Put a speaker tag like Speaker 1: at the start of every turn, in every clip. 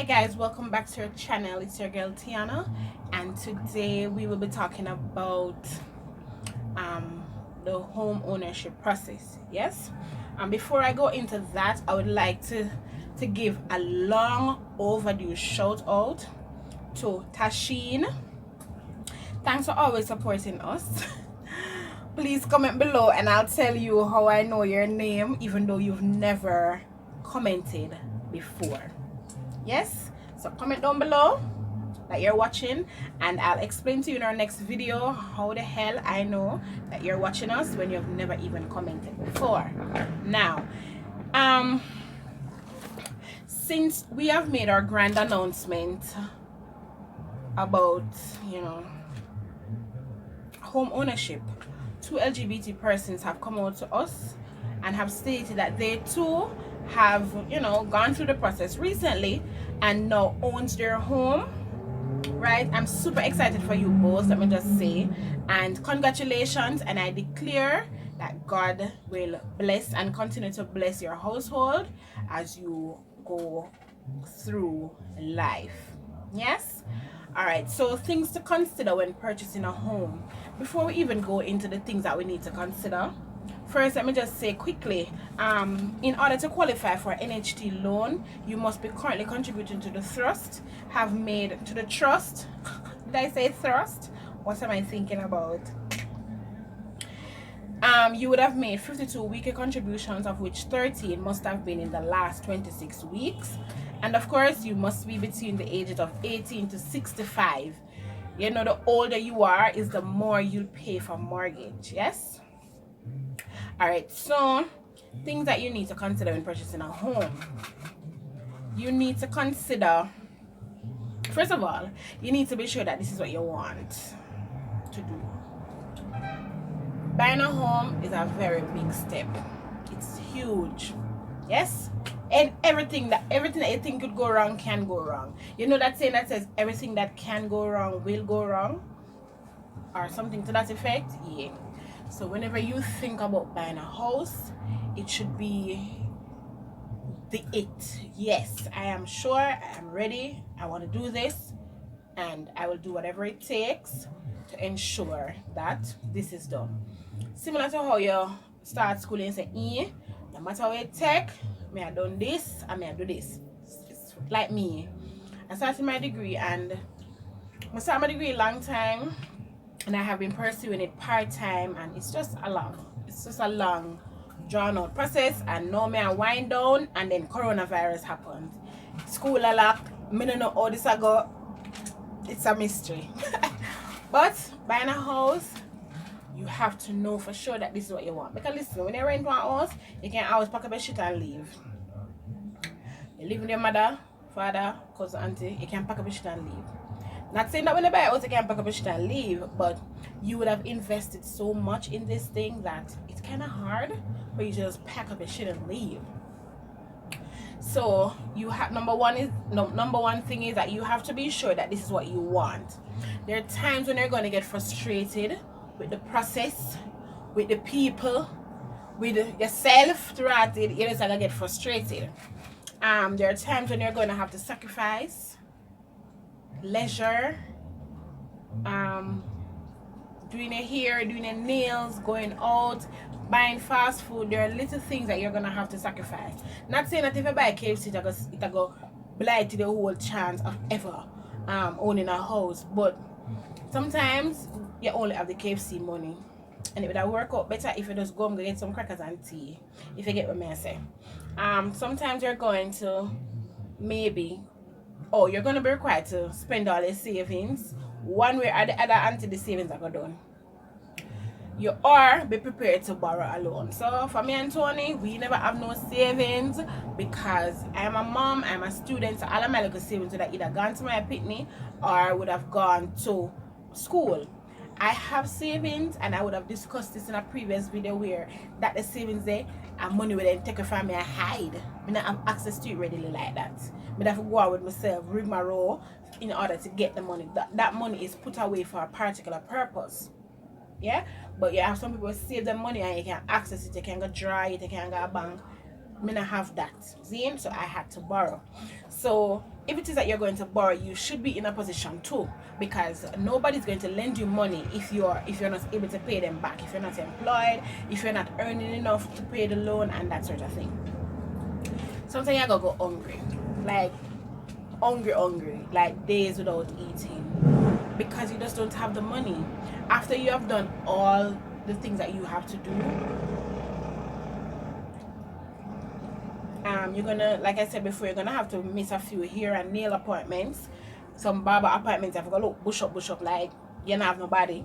Speaker 1: Hi guys, welcome back to our channel. It's your girl Tiana, and today we will be talking about the home ownership process. Yes, and before I go into that, I would like to give a long overdue shout out to Tashin. Thanks for always supporting us. Please comment below and I'll tell you how I know your name even though you've never commented before. Yes, so comment down below that you're watching and I'll explain to you in our next video how the hell I know that you're watching us when you've never even commented before. Now since we have made our grand announcement about home ownership, two LGBT persons have come out to us and have stated that they too have gone through the process recently and now owns their home. Right, I'm super excited for you both, let me just say, and congratulations, and I declare that God will bless and continue to bless your household as you go through life. Yes. All right, so things to consider when purchasing a home. Before we even go into the things that we need to consider, first let me just say quickly, in order to qualify for NHT loan, you must be currently contributing to the trust, have made to the trust. Did I say thrust? What am I thinking about? You would have made 52 weekly contributions, of which 13 must have been in the last 26 weeks. And of course, you must be between the ages of 18 to 65. The older you are is the more you'll pay for mortgage. Yes? Alright, so things that you need to consider when purchasing a home. You need to consider, first of all, you need to be sure that this is what you want to do. Buying a home is a very big step. It's huge. Yes? And everything that you think could go wrong can go wrong. You know that saying that says everything that can go wrong will go wrong? Or something to that effect? Yeah. So whenever you think about buying a house, it should be the it. Yes, I am sure, I am ready, I want to do this, and I will do whatever it takes to ensure that this is done. Similar to how you start school and say, no matter what it take, may I done this and may I do this. It's like me. I started my degree and I started my degree a long time, and I have been pursuing it part-time, and it's just a long drawn out process, and now may I wind down and then coronavirus happened. School a lock, me don't know how this I go. It's a mystery. But buying a house, you have to know for sure that this is what you want. Because listen, when you rent one house, you can always pack up your shit and leave. You live with your mother, father, cousin, auntie, you can pack up your shit and leave. Not saying that when you buy a house you can pack up your shit and leave, but you would have invested so much in this thing that it's kind of hard for you to just pack up your shit and leave. So you have number one thing is that you have to be sure that this is what you want. There are times when you're going to get frustrated with the process, with the people, with yourself throughout it. You're just gonna get frustrated. There are times when you're going to have to sacrifice leisure, doing your hair, doing your nails, going out, buying fast food. There are little things that you're gonna have to sacrifice. Not saying that if you buy a KFC, it'll go blight the whole chance of ever owning a house, but sometimes you only have the KFC money, and it would have worked out better if you just go and get some crackers and tea, if you get what I say. Sometimes you're going to you're going to be required to spend all your savings one way or the other until the savings are done. You are be prepared to borrow a loan. So for me and Tony, we never have no savings because I'm a mom, I'm a student, so all of my little savings would have either gone to my pitney or would have gone to school. I have savings, and I would have discussed this in a previous video where that the savings there and money will then take it from me and hide. I don't have access to it readily like that. I have to go out with myself, rig my roll in order to get the money. That money is put away for a particular purpose. Yeah? But you have some people save the money and you can access it, you can go dry it, you can go bank. I don't have that. See? So I had to borrow. So if it is that you're going to borrow, you should be in a position too, because nobody's going to lend you money if you're not able to pay them back, if you're not employed, if you're not earning enough to pay the loan and that sort of thing. Sometimes you're gonna go hungry, like hungry, like days without eating, because you just don't have the money. After you have done all the things that you have to do, you're gonna, like I said before, you're gonna have to miss a few hair and nail appointments, some barber appointments. I've got to look bush up like you don't have nobody,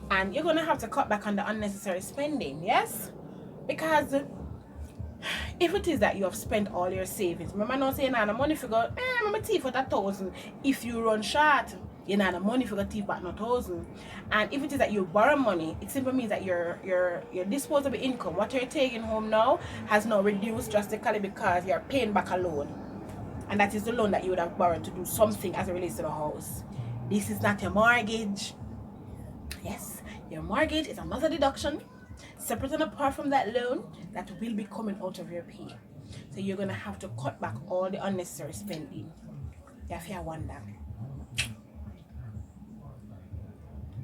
Speaker 1: and you're gonna have to cut back on the unnecessary spending. Yes, because if it is that you have spent all your savings, remember not saying the money for go, my teeth for 1,000. If you run short, you know the money for the teeth back not 1,000. And if it is that you borrow money, it simply means that your disposable income, what you're taking home now, has now reduced drastically because you're paying back a loan. And that is the loan that you would have borrowed to do something as it relates to the house. This is not your mortgage. Yes, your mortgage is another deduction separate and apart from that loan that will be coming out of your pay. So you're gonna have to cut back all the unnecessary spending. If you wonder,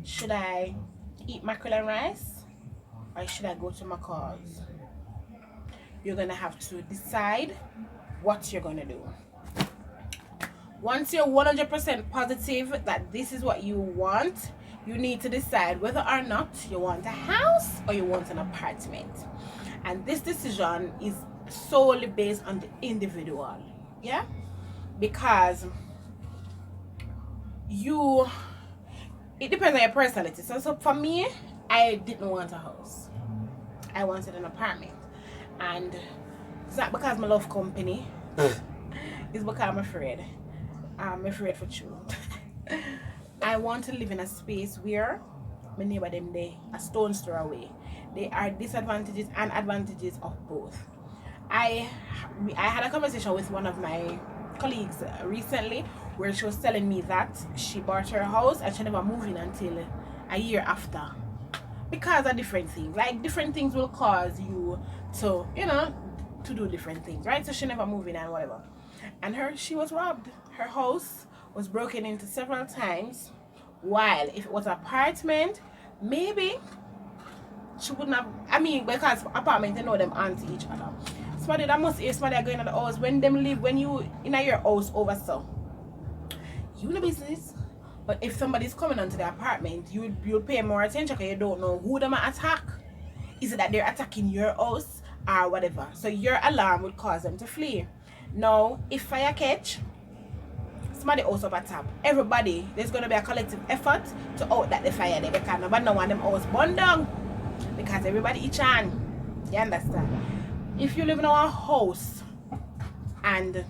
Speaker 1: should I eat mackerel and rice or should I go to Macaw's? You're gonna have to decide what you're gonna do. Once you're 100% positive that this is what you want, you need to decide whether or not you want a house or you want an apartment. And this decision is solely based on the individual. Yeah? Because it depends on your personality. So for me, I didn't want a house. I wanted an apartment. And it's not because I love company. It's because I'm afraid. I'm afraid for truth. I want to live in a space where my neighbor them there a stone's throw away. There are disadvantages and advantages of both. I had a conversation with one of my colleagues recently where she was telling me that she bought her house and she never moved in until a year after, because of different things. Like different things will cause you to to do different things, right? So she never moved in and whatever. And she was robbed. Her house was broken into several times. While if it was an apartment, maybe she wouldn't have. I mean, because apartment, they know them onto each other. Somebody that must hear somebody going to the house when them live, when you in your house over so. You know business. But if somebody's coming onto the apartment, you'll pay more attention because you don't know who them attack. Is it that they're attacking your house or whatever? So your alarm would cause them to flee. Now, if fire catch, somebody also up top. Everybody, there's going to be a collective effort to out that the fire there, because nobody don't want them house burned down, because everybody each hand. You understand? If you live in our house and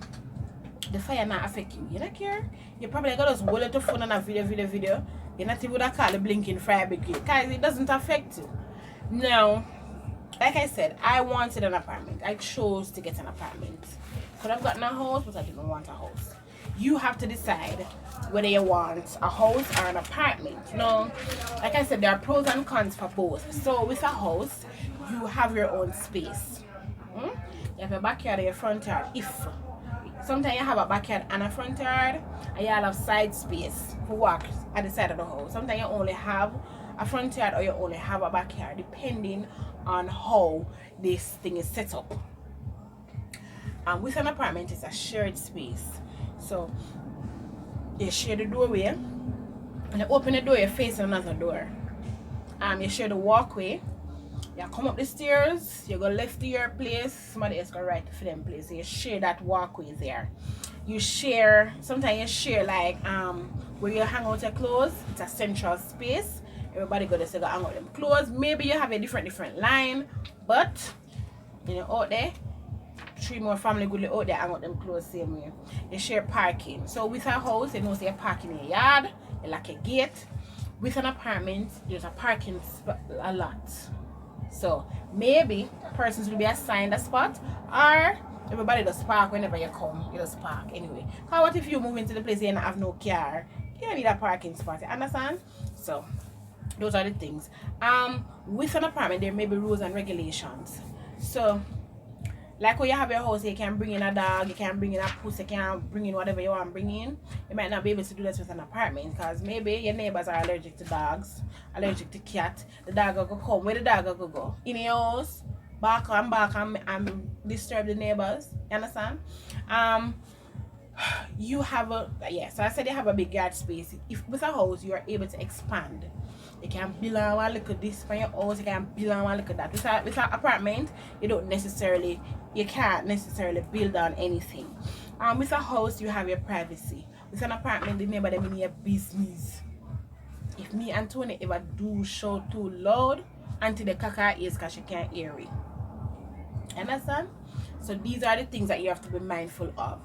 Speaker 1: the fire not affect you, you don't care. You probably got us hold to phone and a video. You're not even gonna call the blinking fire brigade because it doesn't affect you. Now, like I said, I wanted an apartment. I chose to get an apartment. Could have gotten a house, but I didn't want a house. You have to decide whether you want a house or an apartment. Now, like I said, there are pros and cons for both. So with a house, you have your own space. You have your backyard and your front yard. Sometimes you have a backyard and a front yard, and you have side space for walk at the side of the house. Sometimes you only have a front yard or you only have a backyard, depending on how this thing is set up. And with an apartment, it's a shared space. So you share the doorway, and you open the door, you face another door. You share the walkway. You come up the stairs, you go left to your place, somebody else go right to them place. So you share that walkway there. You share, sometimes you share like where you hang out your clothes. It's a central space. Everybody go there to go hang out them clothes. Maybe you have a different line, but out there, 3 more family good out there hang out them clothes same way. You share parking. So with a house, you know, say you're parking in your yard, you like a gate. With an apartment, there's a parking a lot. So maybe persons will be assigned a spot, or everybody just park whenever you come. You just park anyway. Because what if you move into the place and you have no car? You need a parking spot. You understand? So those are the things. With an apartment, there may be rules and regulations. So Like when you have your house, you can bring in a dog, you can bring in a puss, you can bring in whatever you want to bring in. You might not be able to do that with an apartment because maybe your neighbors are allergic to dogs, allergic to cat. The dog will go come. Where the dog will go? In your house, bark and disturb the neighbors. You understand? You have a so I said you have a big yard space. If with a house you are able to expand, you can build on one look at this for your house, you can build on one look at that. With an apartment, you can't necessarily build on anything. With a house you have your privacy. With an apartment, the neighbor them in your business. If me and Tony ever do show too loud until the caca is because she can't hear it. Understand? So these are the things that you have to be mindful of.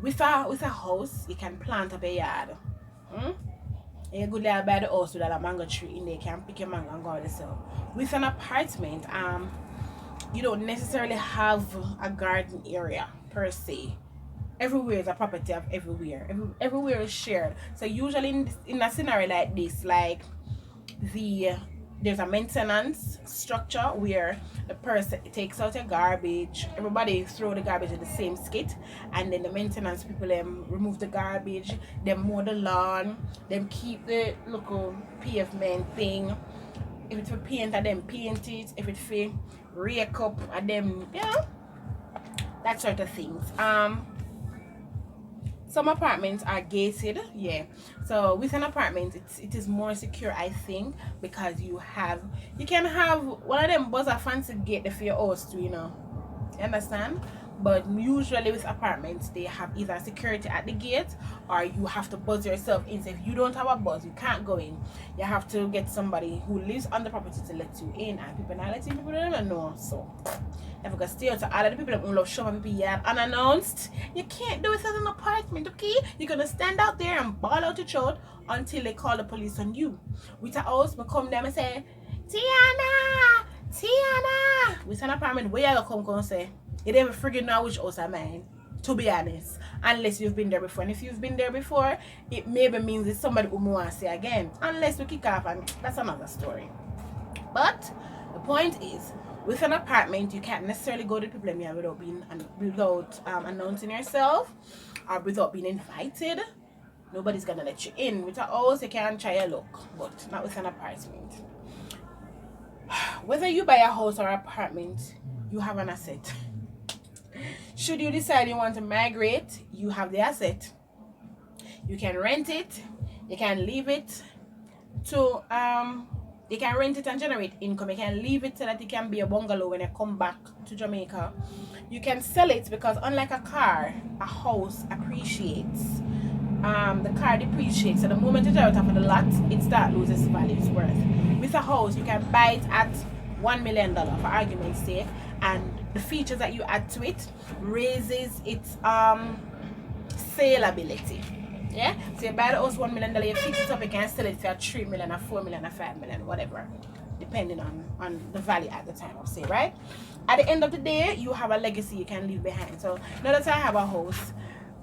Speaker 1: With a house, you can plant up a yard. You go there by the house with a mango tree in there, you can pick your mango and go out yourself. With an apartment, you don't necessarily have a garden area per se. Everywhere is a property of everywhere. Everywhere is shared. So usually in a scenario like this, like there's a maintenance structure where the person takes out your garbage, everybody throw the garbage in the same skit, and then the maintenance people remove the garbage, them mow the lawn, them keep the local pavement thing. If it's for paint, them paint it. If it's for rake up, them that sort of things. Some apartments are gated, so with an apartment it is more secure, I think, because you can have one of them buzzer fancy gate for your house too, you understand? But usually with apartments they have either security at the gate or you have to buzz yourself in. So if you don't have a buzz, you can't go in. You have to get somebody who lives on the property to let you in, and people not letting people don't know. So if you can stay out to all of the people that love shopping people yard unannounced, you can't do it as an apartment, okay? You're gonna stand out there and bawl out your throat until they call the police on you. With a house, we come there and say, Tiana! With an apartment, where you come and say, you don't even freaking know which house I'm in, to be honest, unless you've been there before. And if you've been there before, it maybe means it's somebody who want to see again, unless we kick off, and that's another story. But the point is, with an apartment, you can't necessarily go to people without announcing yourself or without being invited. Nobody's gonna let you in. With a house, you can try your luck, but not with an apartment. Whether you buy a house or apartment, you have an asset. Should you decide you want to migrate, you have the asset. You can rent it, you can leave it to you can rent it and generate income. You can leave it so that it can be a bungalow when you come back to Jamaica. You can sell it because unlike a car, a house appreciates. The car depreciates. So the moment you drive it off of the lot, it starts losing its value, its worth. With a house, you can buy it at $1 million for argument's sake, and the features that you add to it raises its saleability. Yeah, so you buy the house $1 million, you fix it up, you can sell it for $3 million or $4 million or $5 million, whatever, depending on the value at the time of sale, right? At the end of the day, you have a legacy you can leave behind. So now that I have a house,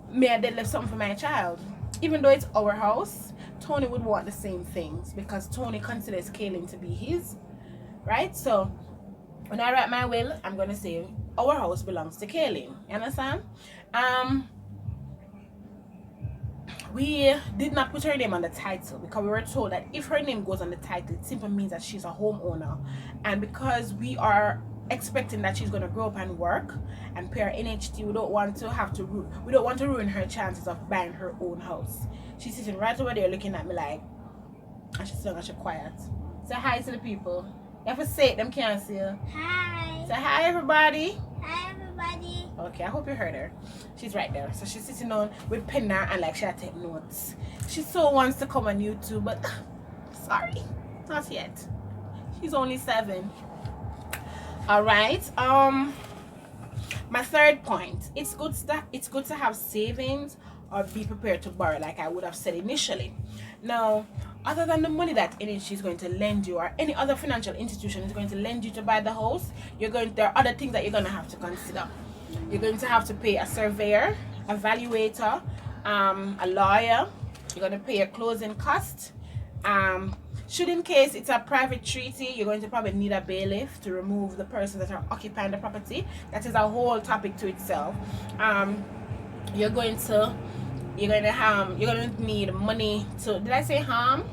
Speaker 1: may I left something for my child. Even though it's our house, Tony would want the same things because Tony considers Kaylin to be his, right? So when I write my will, I'm gonna say our house belongs to Kaylin. You understand? We did not put her name on the title because we were told that if her name goes on the title, it simply means that she's a homeowner. And because we are expecting that she's going to grow up and work and pay her NHT, we don't want to ruin her chances of buying her own house. She's sitting right over there looking at me like, and she's still got quiet. Say hi to the people. You have to say it, them can't see you.
Speaker 2: Hi.
Speaker 1: Say hi, everybody.
Speaker 2: Hi, everybody.
Speaker 1: Okay, I hope you heard her. She's right there. So she's sitting on with pen and like she'll take notes. She so wants to come on YouTube, but sorry, not yet. She's only 7. All right. My third point. It's good to have savings or be prepared to borrow, like I would have said initially. Now, other than the money that NHG is going to lend you or any other financial institution is going to lend you to buy the house, there are other things that you're going to have to consider. You're going to have to pay a surveyor, a valuator, a lawyer. You're going to pay a closing cost. Should in case it's a private treaty, you're going to probably need a bailiff to remove the persons that are occupying the property. That is a whole topic to itself. You're going to need money to, did I say harm?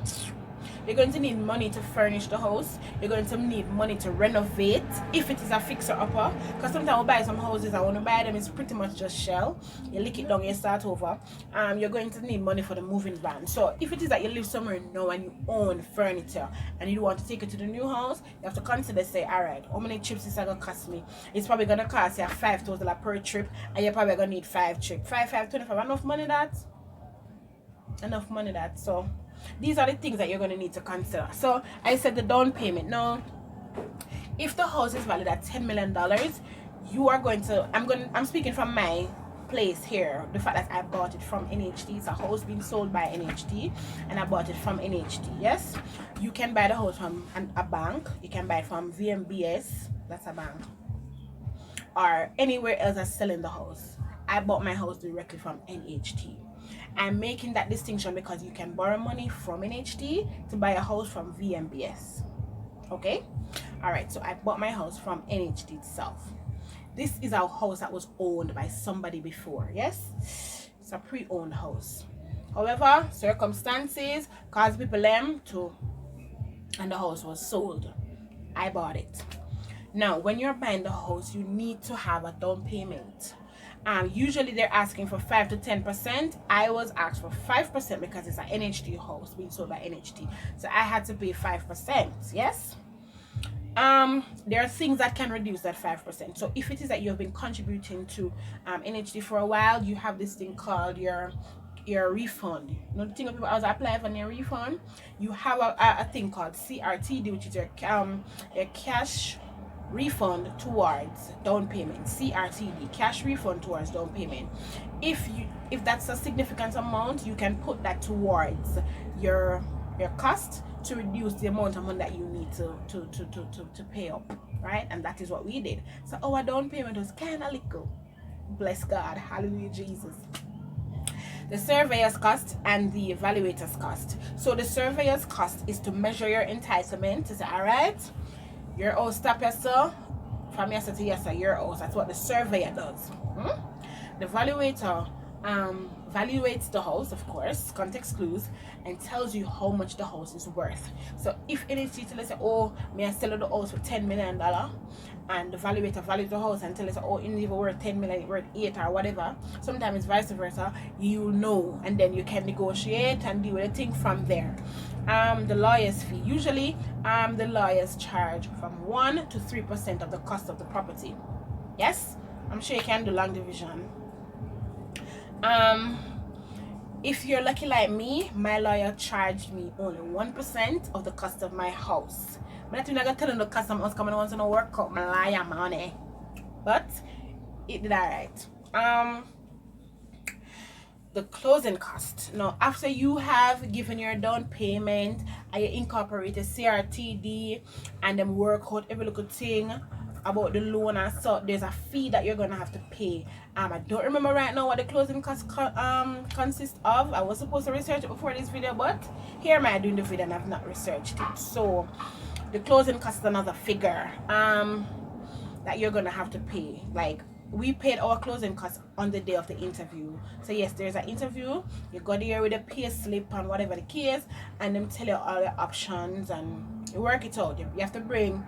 Speaker 1: You're going to need money to furnish the house. You're going to need money to renovate if it is a fixer-upper. Because sometimes we buy some houses and when you buy them, it's pretty much just shell. You lick it down, you start over. You're going to need money for the moving van. So if it is that you live somewhere now and you own furniture and you want to take it to the new house, you have to consider, say, all right, how many trips is that going to cost me? It's probably going to cost you $5,000 per trip, and you're probably going to need 5 trips. 25. Enough money that? Enough money that. So these are the things that you're going to need to consider. So I said the down payment. Now, if the house is valued at $10 million, you are going to, I'm speaking from my place here, the fact that I bought it from NHD. It's a house being sold by NHD and I bought it from NHD. Yes, you can buy the house from a bank. You can buy it from VMBS, that's a bank, or anywhere else that's selling the house. I bought my house directly from NHD. I'm making that distinction because you can borrow money from NHD to buy a house from VMBS. Okay? Alright, so I bought my house from NHD itself. This is a house that was owned by somebody before. Yes? It's a pre-owned house. However, circumstances caused people to, and the house was sold. I bought it. Now, when you're buying the house, you need to have a down payment. Usually they're asking for 5 to 10%. I was asked for 5% because it's an NHD house being sold by NHD. So I had to pay 5%. Yes. There are things that can reduce that 5%. So if it is that you have been contributing to NHD for a while, you have this thing called your refund. You know the thing that people always apply for your refund. You have a thing called CRTD, which is your cash refund towards down payment. CRTD, cash refund towards down payment. If that's a significant amount, you can put that towards your cost to reduce the amount of money that you need to pay up, right? And that is what we did. So our down payment was kind of little. Bless God, hallelujah Jesus. The surveyor's cost and the evaluator's cost. So the surveyor's cost is to measure your entitlement, to say, all right, your house stop yourself from yes to yes, your house. That's what the surveyor does. The evaluator evaluates the house, of course, context clues, and tells you how much the house is worth. So if NHG tell us, oh, may I sell the house for $10 million, and the evaluator values the house and tell us, oh, it's even worth 10 million, worth 8 or whatever, sometimes it's vice versa, you know, and then you can negotiate and deal with the thing from there. The lawyer's fee. Usually, the lawyers charge from 1 to 3% of the cost of the property. Yes, I'm sure you can do long division. If you're lucky like me, my lawyer charged me only 1% of the cost of my house. But I'm not gonna tell them the cost of my house coming once to work out my lawyer money. But it did alright. The closing cost. Now, after you have given your down payment and you incorporate a CRTD and then work out every little thing about the loan and so, there's a fee that you're gonna have to pay. I don't remember right now what the closing cost consists of. I was supposed to research it before this video, but here am I doing the video and I've not researched it. So the closing cost is another figure that you're gonna have to pay. Like, we paid our closing costs on the day of the interview. So yes, there's an interview. You go there with a pay slip and whatever the case, and them tell you all the options and you work it out. You have to bring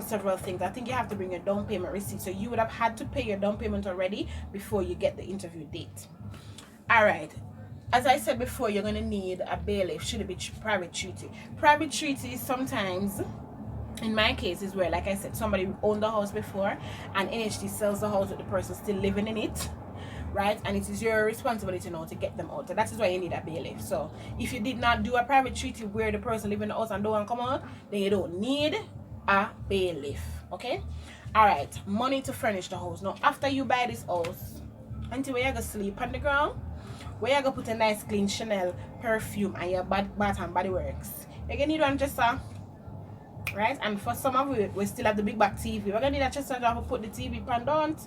Speaker 1: several things. I think you have to bring your down payment receipt. So you would have had to pay your down payment already before you get the interview date. Alright. As I said before, you're gonna need a bailiff. Should it be private treaty? Private treaty sometimes, in my case, is where, like I said, somebody owned the house before and NHD sells the house with the person still living in it, right? And it is your responsibility now to get them out. So that is why you need a bailiff. So if you did not do a private treaty where the person live in the house and don't want to come out, then you don't need a bailiff. Okay? Alright, money to furnish the house. Now, after you buy this house, until where you go sleep on the ground, where you go put a nice clean Chanel perfume and your Bath and Body Works, you're gonna need one dresser. Right, and for some of you, we still have the big back TV. We're gonna need a chest to put the TV pan down.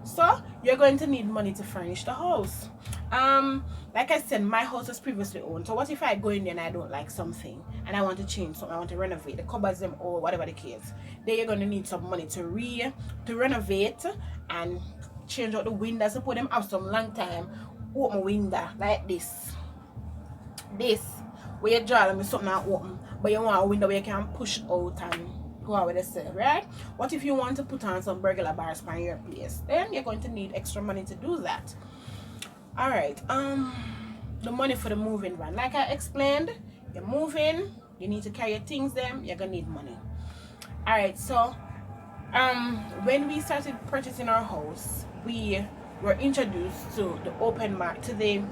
Speaker 1: So you're going to need money to furnish the house. Like I said, my house was previously owned. So what if I go in there and I don't like something and I want to change something, I want to renovate the cupboards them or whatever the case? Then you're gonna need some money to renovate and change out the windows to put them up some long time. Open window like this. This where you draw them with something and open, but you want a window where you can push out and go out with the cell, right? What if you want to put on some burglar bars for your place? Then you're going to need extra money to do that. All right, the money for the moving van, like I explained, you're moving, you need to carry your things them, you're gonna need money. All right, so when we started purchasing our house, we were introduced to the open market, to the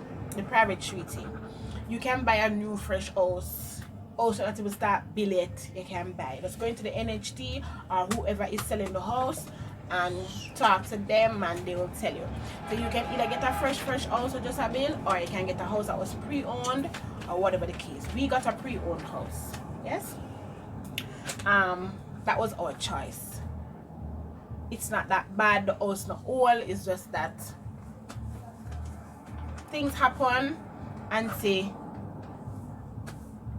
Speaker 1: private treaty. You can buy a new fresh house also that will start build it. You can buy, just go into the NHT or whoever is selling the house and talk to them and they will tell you. So you can either get a fresh house or just a bill, or you can get a house that was pre-owned or whatever the case. We got a pre-owned house. Yes, that was our choice. It's not that bad, the house not old, it's just that things happen and say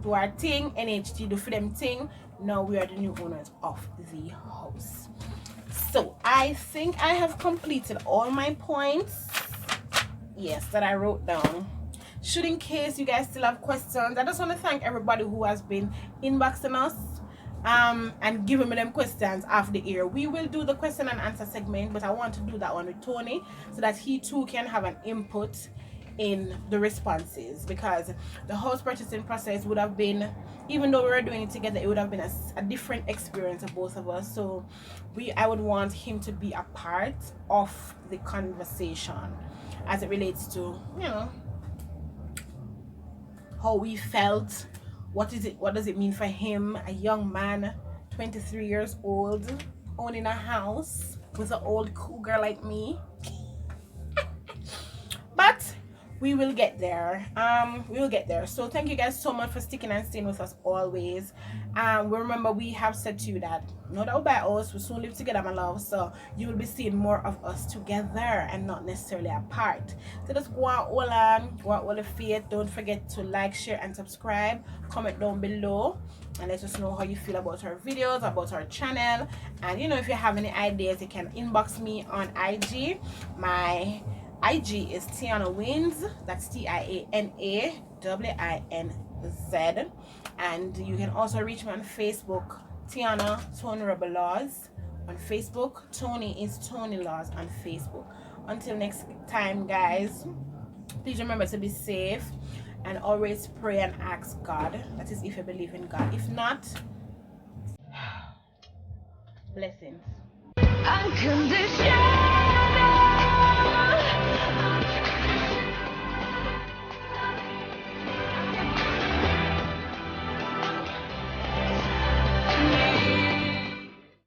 Speaker 1: do our thing, NHT do for them thing. Now we are the new owners of the house. So I think I have completed all my points, yes, that I wrote down. Should in case you guys still have questions, I just want to thank everybody who has been inboxing us and giving me them questions after the air. We will do the question and answer segment, but I want to do that one with Tony so that he too can have an input in the responses, because the house purchasing process would have been, even though we were doing it together, it would have been a different experience of both of us. So I would want him to be a part of the conversation as it relates to, you know, how we felt, what does it mean for him, a young man 23 years old owning a house with an old cougar like me. But we will get there. So thank you guys so much for sticking and staying with us always. Remember, we have said to you that no doubt by us, we soon live together, my love. So you will be seeing more of us together and not necessarily apart. So just go out all the faith. Don't forget to like, share, and subscribe. Comment down below and let us know how you feel about our videos, about our channel. And you know, if you have any ideas, you can inbox me on IG. My IG is Tiana Wins. That's TIANAWINZ. And you can also reach me on Facebook, Tiana Tony Rebel Laws on Facebook. Tony is Tony Laws on Facebook. Until next time, guys, please remember to be safe and always pray and ask God. That is if you believe in God. If not, blessings. Unconditional.